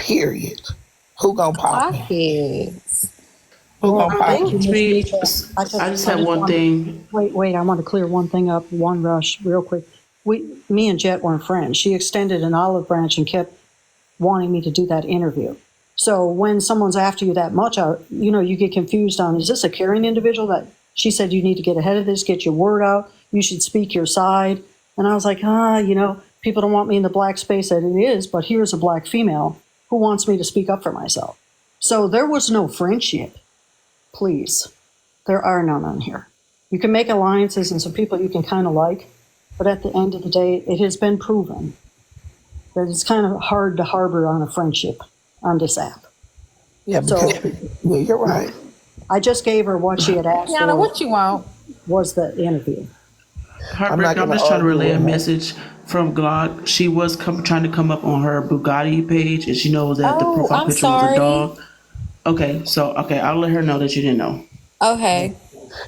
period. Who gonna pop me? Pockets. Who gonna pop Thank you, me? Miss Me, Mitra. I just have one thing. Wait, I want to clear one thing up, one rush, real quick. Me and Jet weren't friends. She extended an olive branch and kept wanting me to do that interview. So when someone's after you that much, you get confused on, is this a caring individual that she said you need to get ahead of this, get your word out, you should speak your side. And I was like, people don't want me in the black space that it is, but here's a black female who wants me to speak up for myself. So there was no friendship. Please. There are none on here. You can make alliances and some people you can kind of like, but at the end of the day, it has been proven that it's kind of hard to harbor on a friendship on this app. Yeah, because you're right. I just gave her what she had asked Yana, for what you want? was the interview. Heartbreaker, I'm just trying to relay a message from Glock. She was trying to come up on her Bugatti page, and she knows that the Oh, profile I'm picture sorry. was a dog. Okay, I'll let her know that you didn't know. Okay.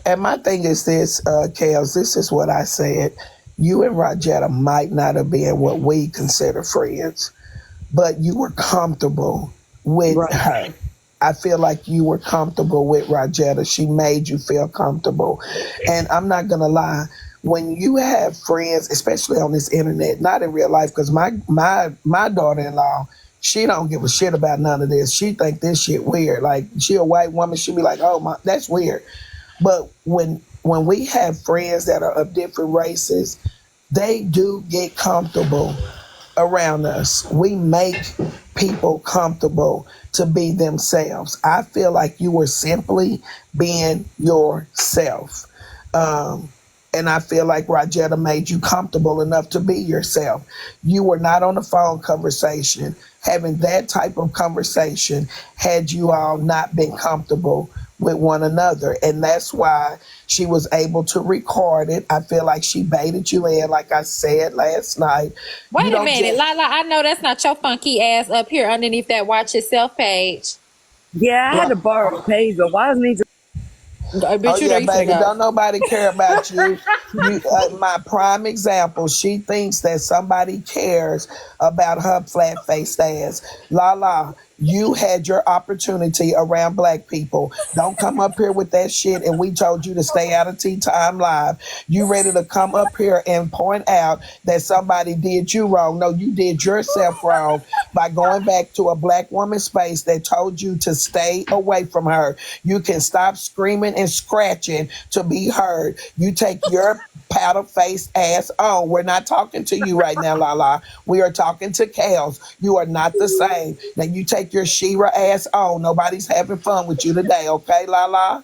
And my thing is this, Kels, this is what I said. You and Rajetta might not have been what we consider friends, but you were comfortable with her. I feel like you were comfortable with Rajetta. She made you feel comfortable. And I'm not going to lie, when you have friends, especially on this internet, not in real life, because my daughter-in-law, she don't give a shit about none of this. She think this shit weird. Like, she a white woman, she be like, oh, that's weird. But when we have friends that are of different races, they do get comfortable around us. We make people comfortable to be themselves. I feel like you were simply being yourself. And I feel like Rajetta made you comfortable enough to be yourself. You were not on a phone conversation. Having that type of conversation had you all not been comfortable with one another. And that's why she was able to record it. I feel like she baited you in, like I said last night. Wait a minute, Lala, I know that's not your funky ass up here underneath that Watch Yourself page. Yeah, I had to borrow a page, but why doesn't he just... Baby, don't nobody care about you. My prime example, she thinks that somebody cares about her flat-faced ass. Lala, you had your opportunity around black people. Don't come up here with that shit, and we told you to stay out of Tea Time Live. You ready to come up here and point out that somebody did you wrong. No, you did yourself wrong by going back to a black woman's space that told you to stay away from her. You can stop screaming and scratching to be heard. You take your powder face ass on. We're not talking to you right now, Lala. We are talking to Kels. You are not the same. Now you take your Shira ass on. Nobody's having fun with you today, okay, Lala?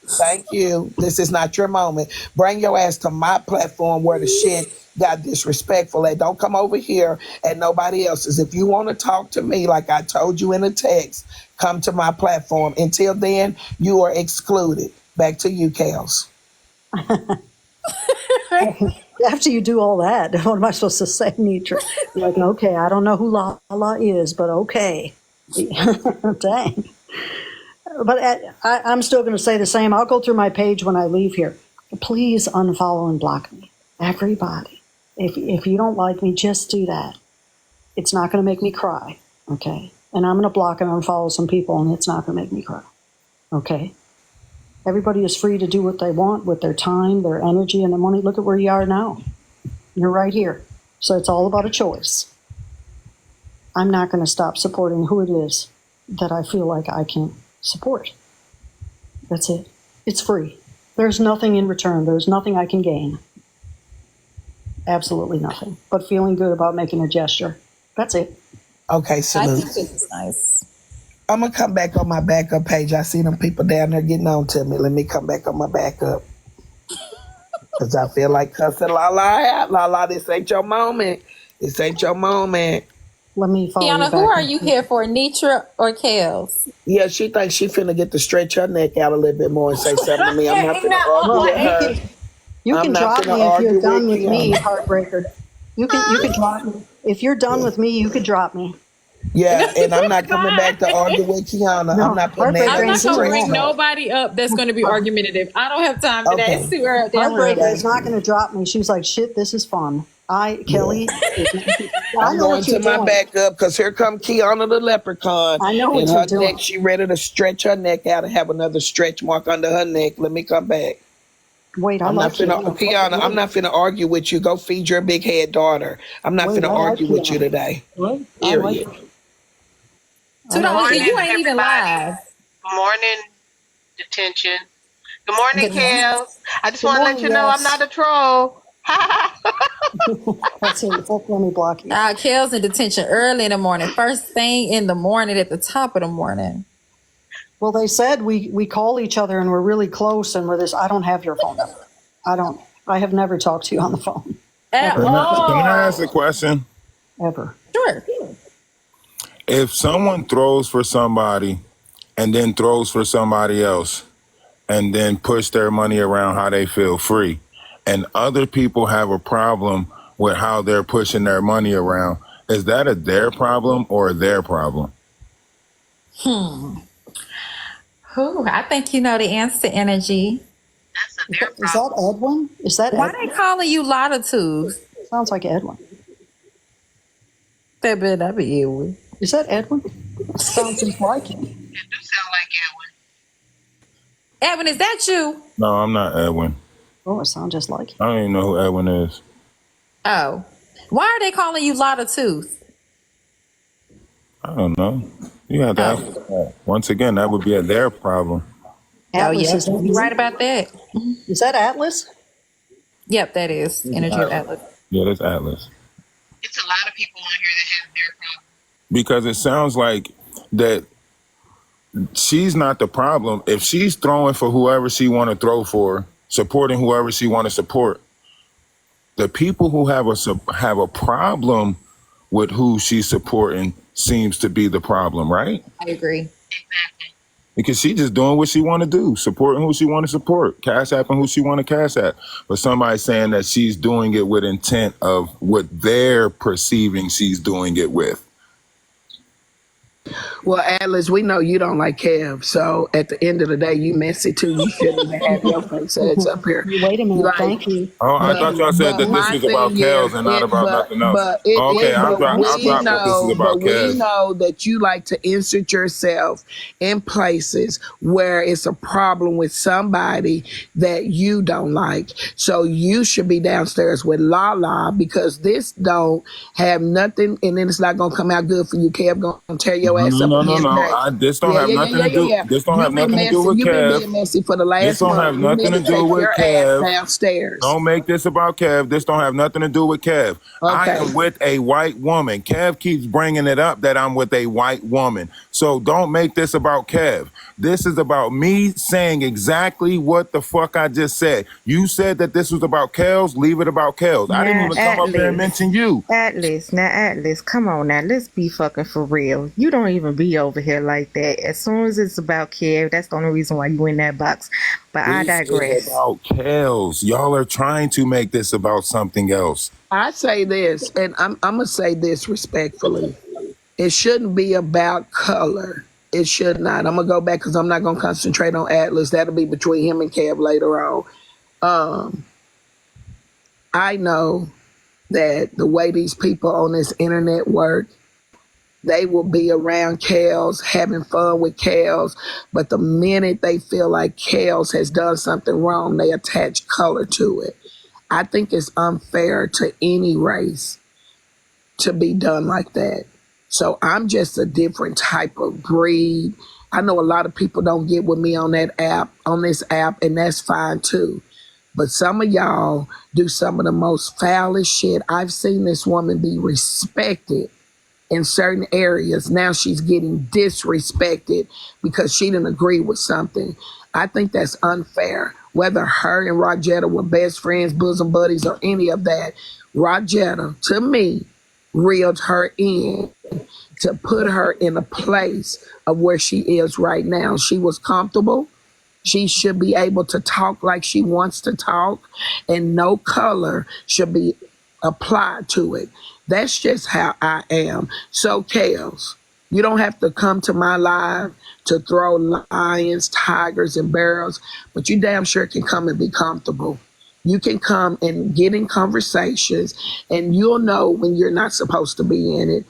Thank you. This is not your moment. Bring your ass to my platform where the shit got disrespectful at. Don't come over here at nobody else's. If you want to talk to me like I told you in a text, come to my platform. Until then, you are excluded. Back to you, Kels. After you do all that, what am I supposed to say, Nitra? You're like, okay, I don't know who Lala is, but okay. Dang. But I'm still going to say the same. I'll go through my page when I leave here. Please unfollow and block me. Everybody. If you don't like me, just do that. It's not going to make me cry, okay? And I'm going to block and unfollow some people, and it's not going to make me cry, okay? Everybody is free to do what they want with their time, their energy, and their money. Look at where you are now. You're right here. So it's all about a choice. I'm not going to stop supporting who it is that I feel like I can support. That's it. It's free. There's nothing in return. There's nothing I can gain. Absolutely nothing. But feeling good about making a gesture. That's it. Okay, salute. I think this is nice. I'm going to come back on my backup page. I see them people down there getting on to me. Let me come back on my backup. Because I feel like cussing Lala out. Lala, this ain't your moment. This ain't your moment. Let me follow Tiana, you who are you here for, Nitra or Kels? Yeah, she thinks she finna get to stretch her neck out a little bit more and say something to me. I'm not finna argue with her. You I'm can not drop finna me if argue you're done with with me, Kiana. Heartbreaker. You can drop me. If you're done with me, you could drop me. Yeah, and I'm not coming back to argue with Kiana. No, I'm not putting Heartbreaker that I'm on the not going to bring stretch. nobody up that's going to be argumentative. I don't have time for that. Okay. It's too early. Heartbreaker is not going to drop me. She's like, shit, this is fun. Kelly, I I'm know going what you're to my doing. backup because here come Kiana the leprechaun. I know what and you're her doing. neck, she ready to stretch her neck out and have another stretch mark under her neck. Let me come back. Wait, I I'm not like finna, Kiana. Kiana, I'm not finna argue with you. Go feed your big head daughter. I'm not Wait, finna I like argue with you Kiana. today. Wait, I like Period. I $2 like kid, you Kiana. Morning, ain't even everybody. live. Good morning, detention. Good morning, Good morning. Kels. I just Good want to let morning, you know I'm yes. not a troll. That's it. Let me block you. Kel's in detention early in the morning. First thing in the morning at the top of the morning. Well, they said we call each other and we're really close and we're this. I don't have your phone number. I don't. I have never talked to you on the phone. At Ever. Can I ask a all. question? Ever. Sure. If someone throws for somebody and then throws for somebody else and then push their money around how they feel free, and other people have a problem with how they're pushing their money around, is that a their problem or a their problem? Who? I think you know the answer, Energy. That's a their Is that problem. Edwin? Is that Why Edwin? they calling you Latitude? Sounds like Edwin. That better be you. Is that Edwin? Sounds just like him. It do sound like Evan, is that you? No, I'm not Edwin. Oh, it sounds just like him. I don't even know who Edwin is. Oh. Why are they calling you Latitude? I don't know. You have to ask that. Once again, that would be a their problem. Atlas, Yeah, is that you're you? right about that. Is that Atlas? Yep, that is Energy of Atlas. Yeah, that's Atlas. it's a lot of people on here that have their problem. Because it sounds like that she's not the problem. If she's throwing for whoever she want to throw for, supporting whoever she want to support, the people who have a problem with who she's supporting seems to be the problem, right? I agree. Exactly. Because she just doing what she want to do, supporting who she want to support, cash apping who she want to cash app. But somebody saying that she's doing it with intent of what they're perceiving she's doing it with. Well, Atlas, we know you don't like Kev, so at the end of the day, you messy too. You shouldn't even have your face ads up here. Wait a minute. Like, Thank you. Oh, I Thank thought you. y'all said but that this my was about thing is, Kels and not about nothing else. Okay, but I'm I'll we drop that this is about we Kels. know that you like to insert yourself in places where it's a problem with somebody that you don't like. So you should be downstairs with Lala because this don't have nothing, and then it's not gonna come out good for you. Kev gonna tear your ass up No. again today. This don't have nothing to do. This don't have You've been nothing to do messy. with You've been Kev. being messy for the This last don't have month. You nothing need to to do take with your ass Kev. downstairs. Don't make this about Kev. This don't have nothing to do with Kev. I Okay. am with a white woman. Kev keeps bringing it up that I'm with a white woman. So don't make this about Kev. This is about me saying exactly what the fuck I just said. You said that this was about Kels. Leave it about Kels. I didn't Now, even come up here and mention you. Atlas, come on now, let's be fucking for real. You don't even be over here like that. As soon as it's about Kev, that's the only reason why you in that box. But I This is digress. about Kels. Y'all are trying to make this about something else. I say this, and I'm gonna say this respectfully. It shouldn't be about color. It should not. I'm gonna go back because I'm not gonna concentrate on Atlas. That'll be between him and Kev later on. I know that the way these people on this internet work, they will be around Kels, having fun with Kels, but the minute they feel like Kels has done something wrong, they attach color to it. I think it's unfair to any race to be done like that. So I'm just a different type of breed. I know a lot of people don't get with me on this app, and that's fine too. But some of y'all do some of the most foulest shit. I've seen this woman be respected in certain areas. Now she's getting disrespected because she didn't agree with something. I think that's unfair. Whether her and Rajetta were best friends, bosom buddies, or any of that, Rajetta, to me, reeled her in to put her in a place of where she is right now. She was comfortable. She should be able to talk like she wants to talk, and no color should be applied to it. That's just how I am. So, Kels, you don't have to come to my live to throw lions, tigers, and barrels, but you damn sure can come and be comfortable. You can come and get in conversations, and you'll know when you're not supposed to be in it.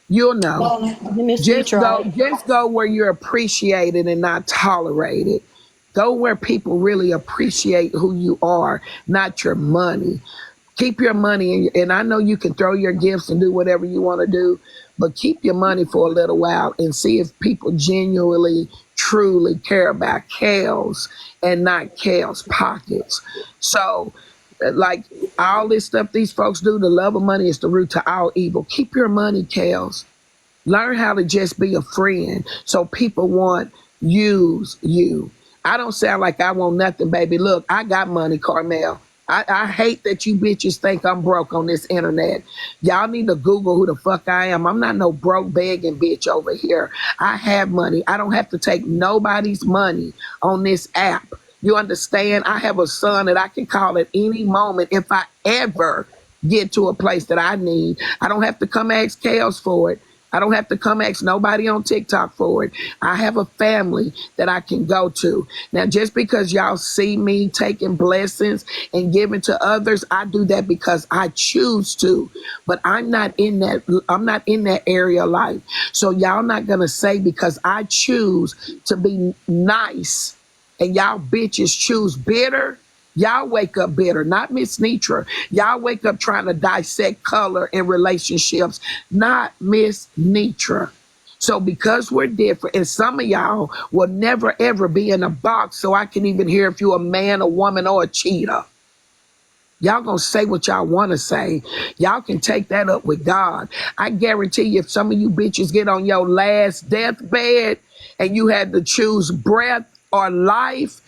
You'll know. Miss Nitra, Just go where you're appreciated and not tolerated. Go where people really appreciate who you are, not your money. Keep your money and I know you can throw your gifts and do whatever you want to do, but keep your money for a little while and see if people genuinely truly care about Kels and not Kels pockets. So like all this stuff these folks do, the love of money is the root to all evil. Keep your money, Kels. Learn how to just be a friend so people want use you. I don't sound like I want nothing, baby. Look, I got money, Carmel. I hate that you bitches think I'm broke on this internet. Y'all need to Google who the fuck I am. I'm not no broke begging bitch over here. I have money. I don't have to take nobody's money on this app. You understand? I have a son that I can call at any moment if I ever get to a place that I need. I don't have to come ask Kels for it. I don't have to come ask nobody on TikTok for it. I have a family that I can go to. Now, just because y'all see me taking blessings and giving to others, I do that because I choose to. But I'm not in that area of life. So y'all not gonna say because I choose to be nice and y'all bitches choose bitter. Y'all wake up bitter, not Miss Nitra. Y'all wake up trying to dissect color in relationships, not Miss Nitra. So because we're different, and some of y'all will never ever be in a box so I can even hear if you're a man, a woman, or a cheater. Y'all gonna say what y'all wanna say. Y'all can take that up with God. I guarantee you if some of you bitches get on your last deathbed and you had to choose breath or life,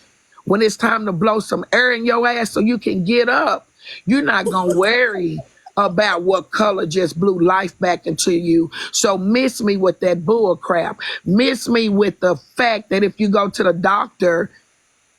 when it's time to blow some air in your ass so you can get up, you're not gonna worry about what color just blew life back into you. So miss me with that bull crap. Miss me with the fact that if you go to the doctor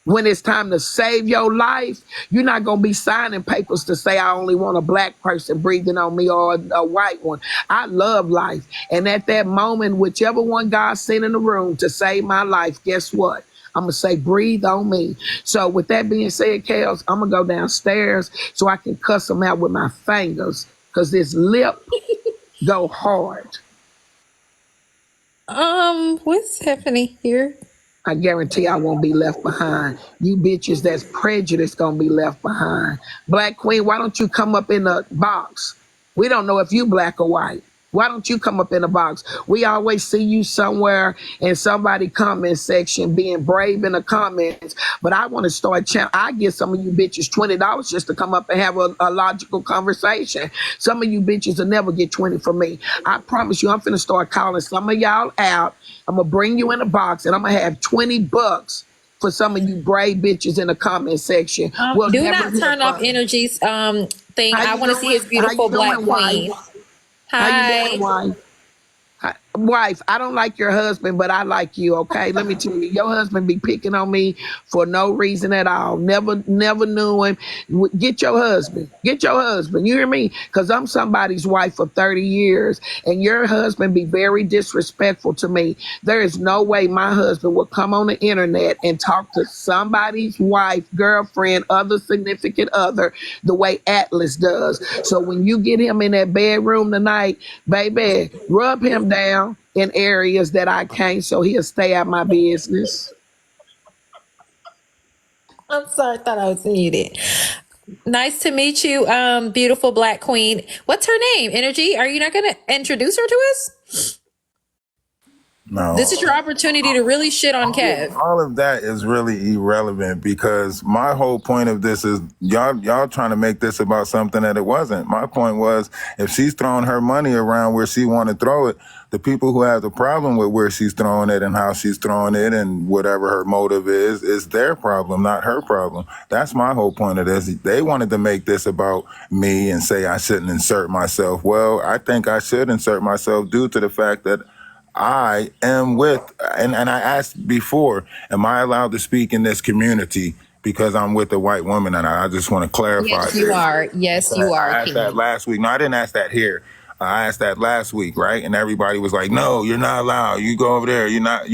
when it's time to save your life, you're not going to be signing papers to say, I only want a black person breathing on me or a white one. I love life. And at that moment, whichever one God sent in the room to save my life, guess what? I'm going to say, breathe on me. So with that being said, Kels, I'm going to go downstairs so I can cuss them out with my fingers because this lip go hard. What's Stephanie here? I guarantee I won't be left behind. You bitches that's prejudiced gonna be left behind. Black Queen, why don't you come up in the box? We don't know if you black or white. Why don't you come up in the box? We always see you somewhere in somebody comment section being brave in the comments, but I want to start I give some of you bitches $20 just to come up and have a logical conversation. Some of you bitches will never get 20 from me. I promise you, I'm finna start calling some of y'all out. I'm gonna bring you in a box and I'm gonna have $20 for some of you brave bitches in the comment section. We'll Do never not hear turn off from. Energy's thing. How I you want to see doing? his How beautiful you black doing, wife? queen. How you doing, Hi. wife? Wife, I don't like your husband, but I like you, okay? Let me tell you, your husband be picking on me for no reason at all. Never knew him. Get your husband. Get your husband. You hear me? Because I'm somebody's wife for 30 years, and your husband be very disrespectful to me. There is no way my husband will come on the internet and talk to somebody's wife, girlfriend, other significant other the way Atlas does. So when you get him in that bedroom tonight, baby, rub him down in areas that I can't so he'll stay out my business. I'm sorry, I thought I was muted. Nice to meet you, beautiful black queen. What's her name? Energy? Are you not going to introduce her to us? This is No. your opportunity to really shit on Kev. All of that is really irrelevant because my whole point of this is y'all trying to make this about something that it wasn't. My point was if she's throwing her money around where she want to throw it, the people who have the problem with where she's throwing it and how she's throwing it and whatever her motive is their problem, not her problem. That's my whole point of this. They wanted to make this about me and say I shouldn't insert myself. Well, I think I should insert myself due to the fact that I am with, and I asked before, am I allowed to speak in this community because I'm with a white woman? And I just want to clarify Yes, you this. are. Yes, you are, I asked that King. last week. No, I didn't ask that here. I asked that last week, right? And everybody was like, no, you're not allowed. You go over there. You're not,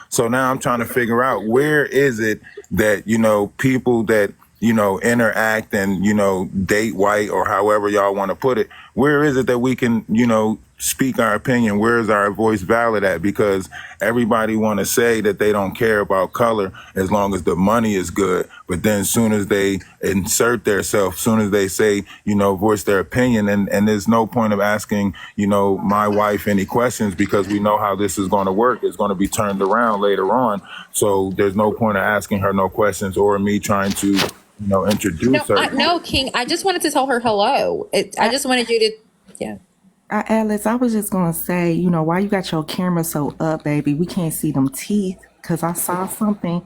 So now I'm trying to figure out where is it that, you know, people that, you know, interact and, you know, date white or however y'all want to put it, where is it that we can, you know, speak our opinion? Where is our voice valid at? Because everybody want to say that they don't care about color as long as the money is good. But then as soon as they insert themselves, soon as they say, you know, voice their opinion, and there's no point of asking, you know, my wife any questions because we know how this is going to work. It's going to be turned around later on. So there's no point of asking her no questions or me trying to, you know, introduce her. No, King. I just wanted to tell her hello. I just wanted you to, yeah. Alice, I was just gonna say, you know, why you got your camera so up, baby? We can't see them teeth because I saw something.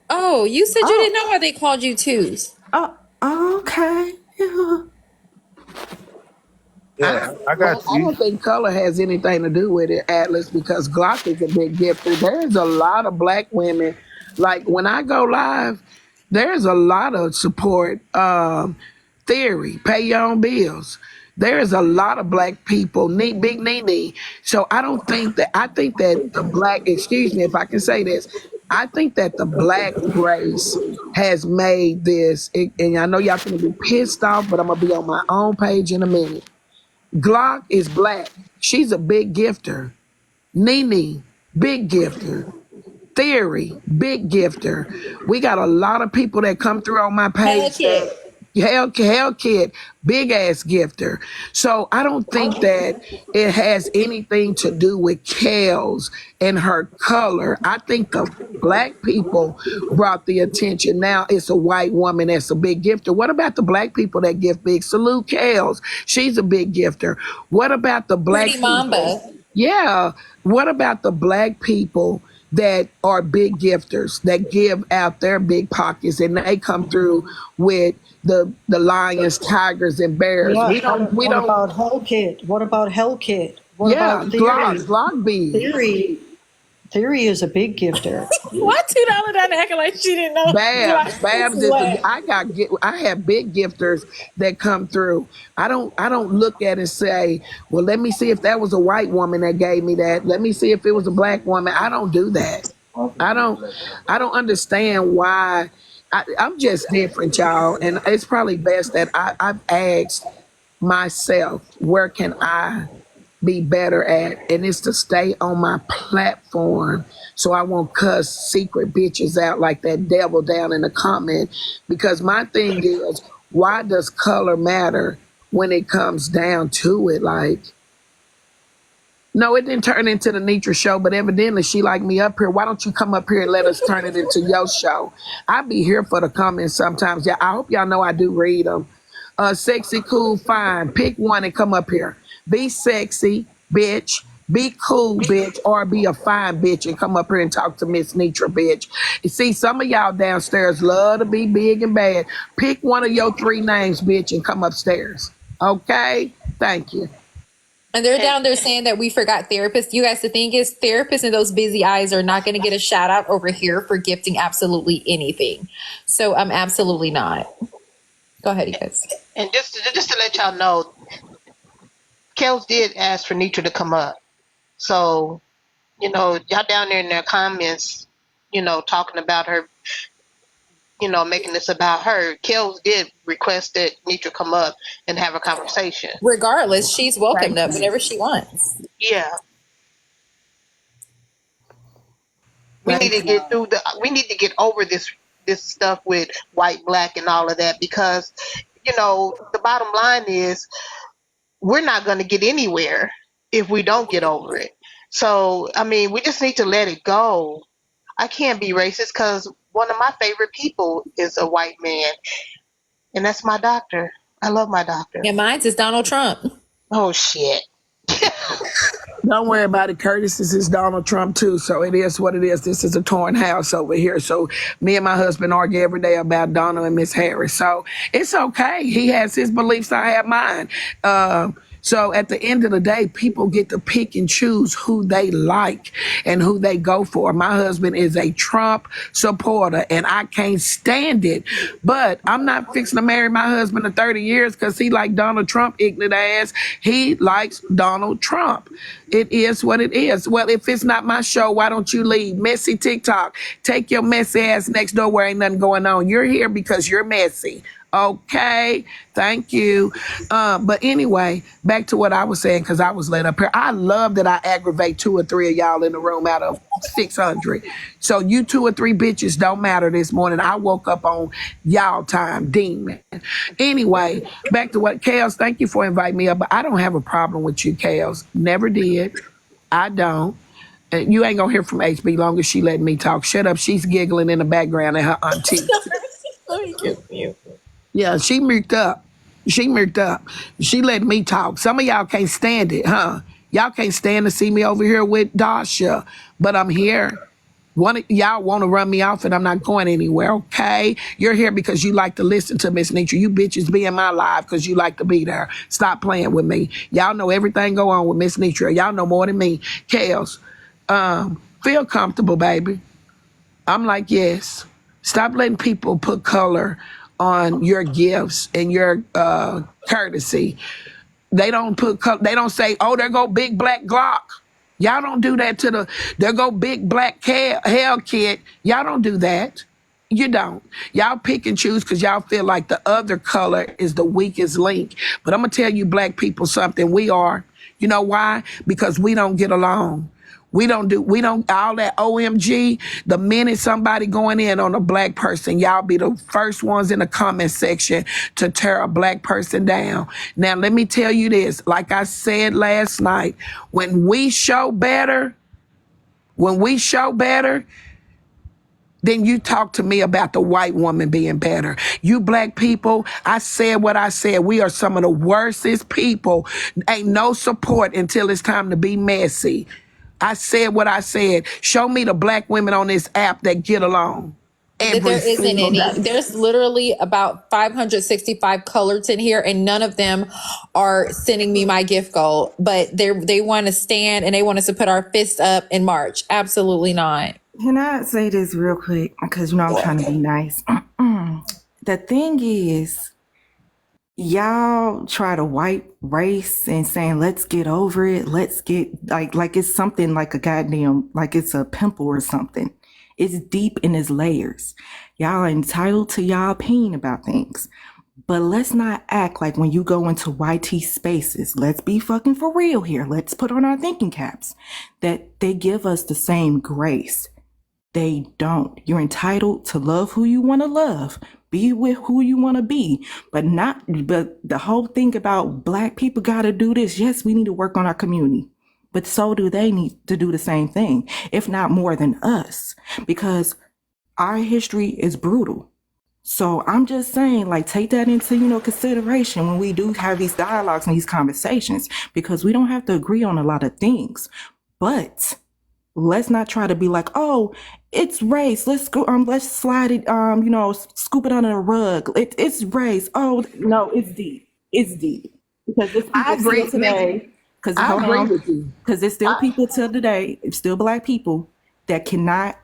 Oh, you said you didn't know why they called you twos. Okay. Yeah. Yeah, I got I you. don't think color has anything to do with it, Atlas, because Glock is a big gifter. There's a lot of black women. Like when I go live, there's a lot of support. Theory, pay your own bills. There's a lot of black people, big Nene. So I think that the black, excuse me if I can say this, I think that the black race has made this, and I know y'all gonna be pissed off, but I'm gonna be on my own page in a minute. Glock is black. She's a big gifter. Nene, big gifter. Theory, big gifter. We got a lot of people that come through on my Hella page kid. that Hell Kid, big ass gifter. So I don't think that it has anything to do with Kels and her color. I think the black people brought the attention. Now it's a white woman that's a big gifter. What about the black people that gift big? Salute Kels. She's a big gifter. What about the black Pretty people? Mamba. Yeah. What about the black people that are big gifters that give out their big pockets and they come through with the lions, tigers, and bears? Yeah. We What don't. about Hell Kit? What about Hell Kit? What Yeah, about Theory? Glock big. Theory is a big gifter. Why $2 down acting like she didn't know? Babs is I have big gifters that come through. I don't look at it and say, well, let me see if that was a white woman that gave me that. Let me see if it was a black woman. I don't do that. I don't understand why. I'm just different, y'all, and it's probably best that I've asked myself, where can I be better at? And it's to stay on my platform so I won't cuss secret bitches out like that devil down in the comment. Because my thing is, why does color matter when it comes down to it? Like, no, it didn't turn into the Nitra show, but evidently she like me up here. Why don't you come up here and let us turn it into your show? I be here for the comments sometimes. Yeah, I hope y'all know I do read them. Sexy, cool, fine. Pick one and come up here. Be sexy, bitch. Be cool, bitch, or be a fine bitch and come up here and talk to Miss Nitra, bitch. You see, some of y'all downstairs love to be big and bad. Pick one of your three names, bitch, and come upstairs. Okay? Thank you. And they're down there saying that we forgot therapists. You guys, the thing is, therapists and those busy eyes are not going to get a shout out over here for gifting absolutely anything. So I'm absolutely not. Go ahead, you guys. And just to let y'all know, Kels did ask for Nitra to come up. So, you know, y'all down there in their comments, you know, talking about her, you know, making this about her. Kels did request that Nitra come up and have a conversation. Regardless, she's welcomed up whenever she wants. Yeah. We need to get through we need to get over this stuff with white, black, and all of that, because, you know, the bottom line is we're not going to get anywhere if we don't get over it. So, I mean, we just need to let it go. I can't be racist because one of my favorite people is a white man, and that's my doctor. I love my doctor. And mine's is Donald Trump. Oh, shit. Don't worry about it, Curtis. This is Donald Trump, too. So it is what it is. This is a torn house over here. So me and my husband argue every day about Donald and Miss Harris. So it's okay. He has his beliefs. I have mine. So at the end of the day, people get to pick and choose who they like and who they go for. My husband is a Trump supporter and I can't stand it. But I'm not fixing to marry my husband in 30 years because he like Donald Trump, ignorant ass. He likes Donald Trump. It is what it is. Well, if it's not my show, why don't you leave? Messy TikTok. Take your messy ass next door where ain't nothing going on. You're here because you're messy. Okay, thank you. But anyway, back to what I was saying because I was led up here. I love that I aggravate 2 or 3 of y'all in the room out of 600. So you 2 or 3 bitches don't matter this morning. I woke up on y'all time, demon. Anyway, back to what, Kels, thank you for inviting me up. But I don't have a problem with you, Kels. Never did. I don't. You ain't gonna hear from HB long as she letting me talk. Shut up. She's giggling in the background at her auntie. Let me get you. Yeah, she murked up. She murked up. She let me talk. Some of y'all can't stand it, huh? Y'all can't stand to see me over here with Dasha, but I'm here. Y'all want to run me off and I'm not going anywhere, okay? You're here because you like to listen to Miss Nietzsche. You bitches be in my live because you like to be there. Stop playing with me. Y'all know everything go on with Miss Nietzsche. Y'all know more than me. Kels, feel comfortable, baby. I'm like, yes. Stop letting people put color on your gifts and your courtesy. They don't they don't say, oh, there go big black Glock. Y'all don't do that to there go big black hell kid. Y'all don't do that. You don't. Y'all pick and choose because y'all feel like the other color is the weakest link. But I'm going to tell you black people something. We are. You know why? Because we don't get along. We don't all that OMG. The minute somebody going in on a black person, y'all be the first ones in the comment section to tear a black person down. Now, let me tell you this. Like I said last night, when we show better, then you talk to me about the white woman being better. You black people, I said what I said. We are some of the worstest people. Ain't no support until it's time to be messy. I said what I said. Show me the black women on this app that get along. There isn't any. Day. There's literally about 565 coloreds in here, and none of them are sending me my gift goal. But they want to stand and they want us to put our fist up in March. Absolutely not. Can I say this real quick? Because, I'm trying to be nice. The thing is, y'all try to wipe race and saying, let's get over it. Let's get, like it's something like a goddamn, like it's a pimple or something. It's deep in its layers. Y'all are entitled to y'all opinion about things. But let's not act like when you go into YT spaces, let's be fucking for real here. Let's put on our thinking caps that they give us the same grace. They don't. You're entitled to love who you want to love, be with who you want to be, but the whole thing about black people got to do this. Yes, we need to work on our community, but so do they need to do the same thing, if not more than us, because our history is brutal. So I'm just saying, like, take that into, consideration when we do have these dialogues and these conversations, because we don't have to agree on a lot of things, but let's not try to be like, oh, it's race. Let's go. Let's slide it. Scoop it under the rug. It's race. Oh no, it's deep. It's deep because it's people still today. Because I agree with you. Because there's still people till today. It's still black people that cannot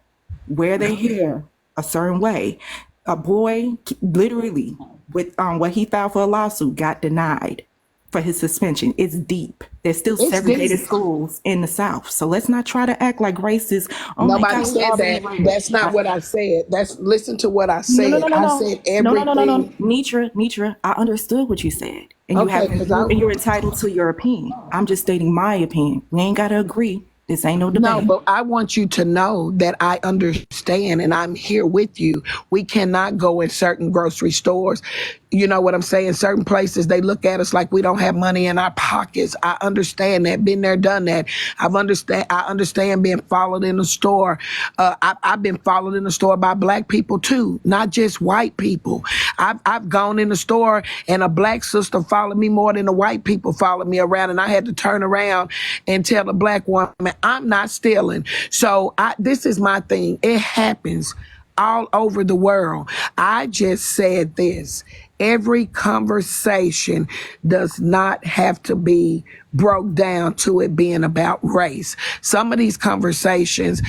wear their hair a certain way. A boy, literally, with what he filed for a lawsuit, got denied for his suspension. It's deep. There's still segregated schools in the South. So let's not try to act like race is. Oh Nobody said that. That's not what I said. Listen to what I said. No. I said everything. Nitra, I understood what you said. And you're entitled to your opinion. I'm just stating my opinion. We ain't got to agree. This ain't no debate. No, but I want you to know that I understand and I'm here with you. We cannot go in certain grocery stores. You know what I'm saying? Certain places, they look at us like we don't have money in our pockets. I understand that. Been there, done that. I understand being followed in the store. I've been followed in the store by black people too, not just white people. I've gone in the store and a black sister followed me more than the white people followed me around, and I had to turn around and tell the black woman, I'm not stealing. So this is my thing. It happens all over the world. I just said this. every conversation does not have to be broke down to it being about race. Some of these conversations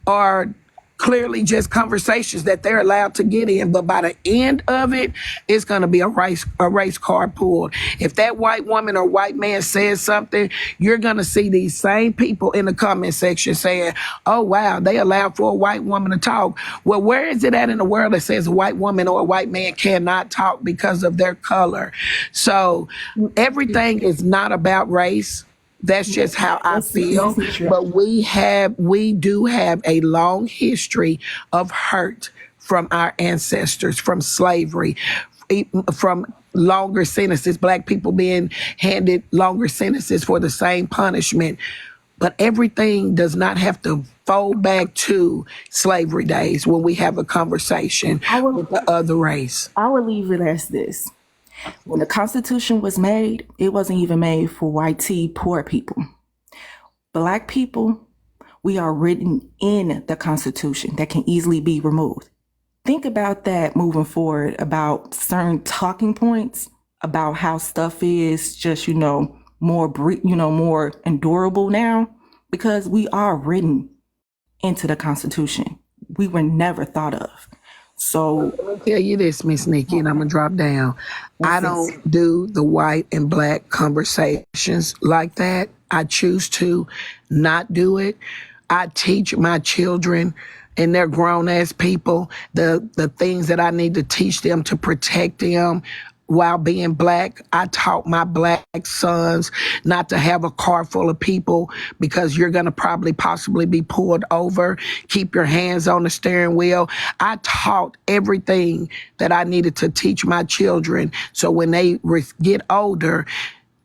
are clearly just conversations that they're allowed to get in, but by the end of it, it's going to be a race card pulled. If that white woman or white man says something, you're going to see these same people in the comment section saying, oh wow, they allowed for a white woman to talk. Well, where is it at in the world that says a white woman or a white man cannot talk because of their color? So everything is not about race. That's just how I feel. But we do have a long history of hurt from our ancestors, from slavery, from longer sentences, black people being handed longer sentences for the same punishment. But everything does not have to fold back to slavery days when we have a conversation with the other race. I would leave it as this. When the Constitution was made, it wasn't even made for white tea poor people. Black people, we are written in the Constitution that can easily be removed. Think about that moving forward, about certain talking points, about how stuff is just, more endurable now, because we are written into the Constitution. We were never thought of. So let me tell you this, Miss Nikki, and I'm gonna drop down. I don't do the white and black conversations like that. I choose to not do it. I teach my children, and they're grown ass people, the things that I need to teach them to protect them while being black. I taught my black sons not to have a car full of people because you're going to possibly be pulled over. Keep your hands on the steering wheel. I taught everything that I needed to teach my children so when they get older,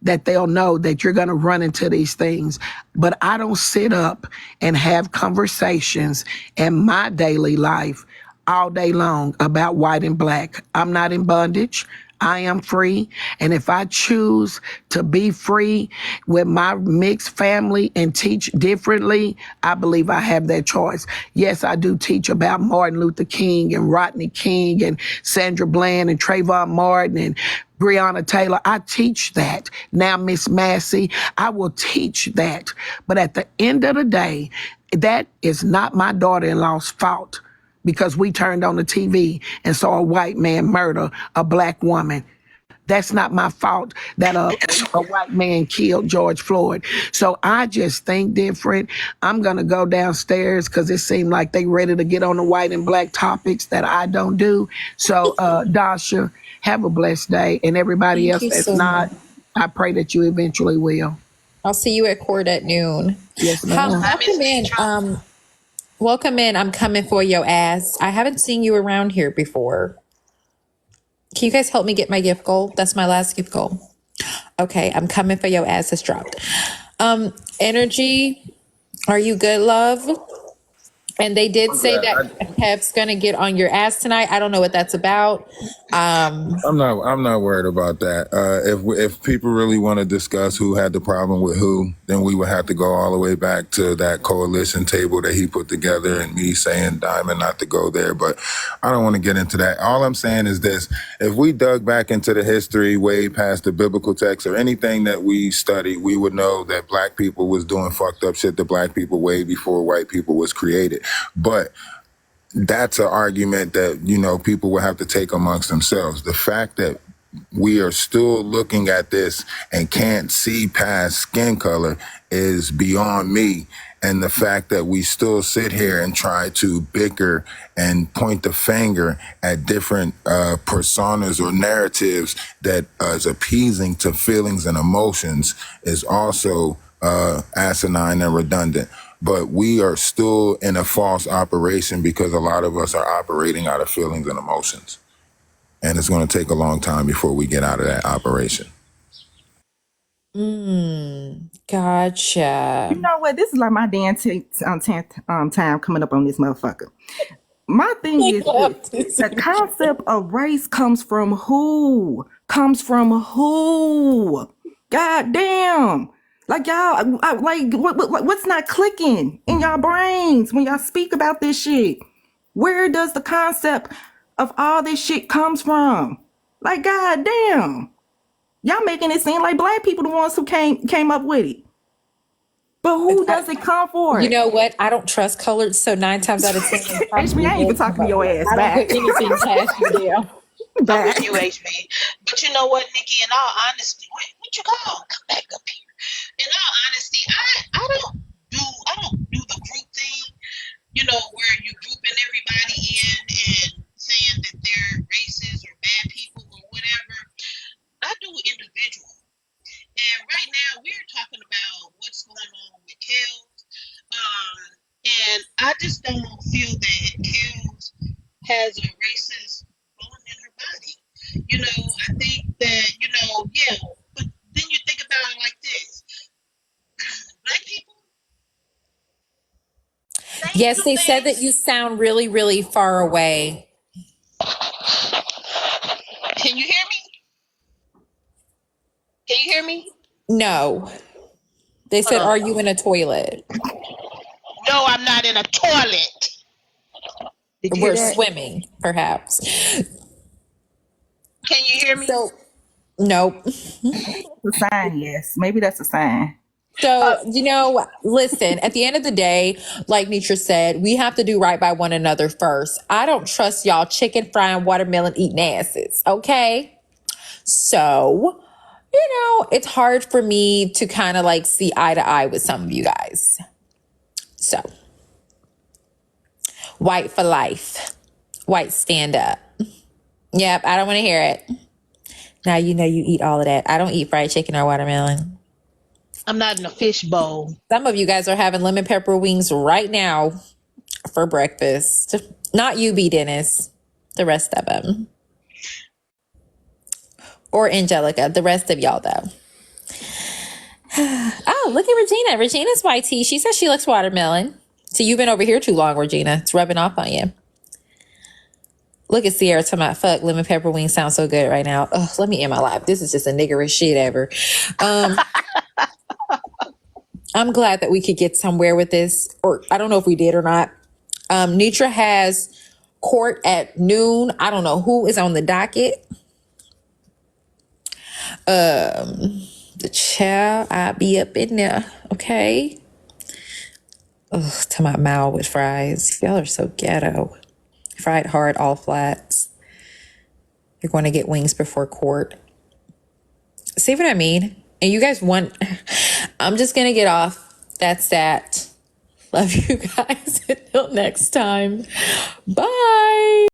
that they'll know that you're going to run into these things. But I don't sit up and have conversations in my daily life all day long about white and black. I'm not in bondage. I am free. And if I choose to be free with my mixed family and teach differently, I believe I have that choice. Yes, I do teach about Martin Luther King and Rodney King and Sandra Bland and Trayvon Martin and Breonna Taylor. I teach that. Now, Miss Massey, I will teach that. But at the end of the day, that is not my daughter-in-law's fault because we turned on the TV and saw a white man murder a black woman. That's not my fault that a white man killed George Floyd. So I just think different. I'm going to go downstairs because it seemed like they ready to get on the white and black topics that I don't do. So, Dasha, have a blessed day. And everybody else that's not, I pray that you eventually will. I'll see you at court at noon. Yes, ma'am. Welcome in. Welcome in. I'm coming for your ass. I haven't seen you around here before. Can you guys help me get my gift goal? That's my last gift goal. Okay, I'm coming for your ass. It's dropped. Energy, are you good, love? And they did say that Kev's gonna get on your ass tonight. I don't know what that's about. I'm not worried about that. If people really want to discuss who had the problem with who, then we would have to go all the way back to that coalition table that he put together and me saying Diamond not to go there. But I don't want to get into that. All I'm saying is this: if we dug back into the history way past the biblical text or anything that we study, we would know that black people was doing fucked up shit to black people way before white people was created. But that's an argument that, people will have to take amongst themselves. The fact that we are still looking at this and can't see past skin color is beyond me. And the fact that we still sit here and try to bicker and point the finger at different personas or narratives that is appeasing to feelings and emotions is also asinine and redundant. But we are still in a false operation because a lot of us are operating out of feelings and emotions. And it's going to take a long time before we get out of that operation. Gotcha. You know what? This is like my damn 10th time coming up on this motherfucker. My thing is this, the concept of race comes from who? God damn. Like y'all, what's not clicking in y'all brains when y'all speak about this shit? Where does the concept of all this shit comes from? Like, goddamn. Y'all making it seem like black people the ones who came up with it. But who does it come for? You know what? I don't trust colored, so 9 times out of 10, they HB, probably I ain't even will come talking to up your with. ass I don't back. put anything past you, damn. I'm with you, HB. But you know what, Nikki? In all honesty, what you call? Come back up here. In all honesty, I don't do the group thing. You know, where you grouping everybody in and saying that they're racist or bad people or whatever. I do individual. And right now we're talking about what's going on with Kels. And I just don't feel that Kels has a racist bone in her body. You know, I think that, yeah, but then you think about it like this. Black people, they Yes, do they said that things. you sound really, really far away. Can you hear me? Can you hear me? No. They said, Hold are on. you in a toilet? No, I'm not in a toilet. Did you hear We're that? swimming, perhaps. Can you hear me? So, nope. Maybe that's a sign, yes. Maybe that's a sign. So, listen, at the end of the day, like Nitra said, we have to do right by one another first. I don't trust y'all chicken frying, watermelon eating asses. Okay. So, it's hard for me to kind of like see eye to eye with some of you guys. So, white for life. White stand up. Yep. I don't want to hear it. Now, you eat all of that. I don't eat fried chicken or watermelon. I'm not in a fish bowl. Some of you guys are having lemon pepper wings right now for breakfast. Not you, B. Dennis. The rest of them. Or Angelica. The rest of y'all, though. Oh, look at Regina. Regina's YT. She says she likes watermelon. So you've been over here too long, Regina. It's rubbing off on you. Look at Sierra talking about, fuck, lemon pepper wings sound so good right now. Ugh, let me end my life. This is just a niggerish shit ever. I'm glad that we could get somewhere with this. Or I don't know if we did or not. Nitra has court at noon. I don't know who is on the docket. The child, I'll be up in there. Okay. Ugh, to my mouth with fries. Y'all are so ghetto. Fried hard, all flats. You're going to get wings before court. See what I mean? And you guys want... I'm just going to get off. That's that. Love you guys. Until next time. Bye.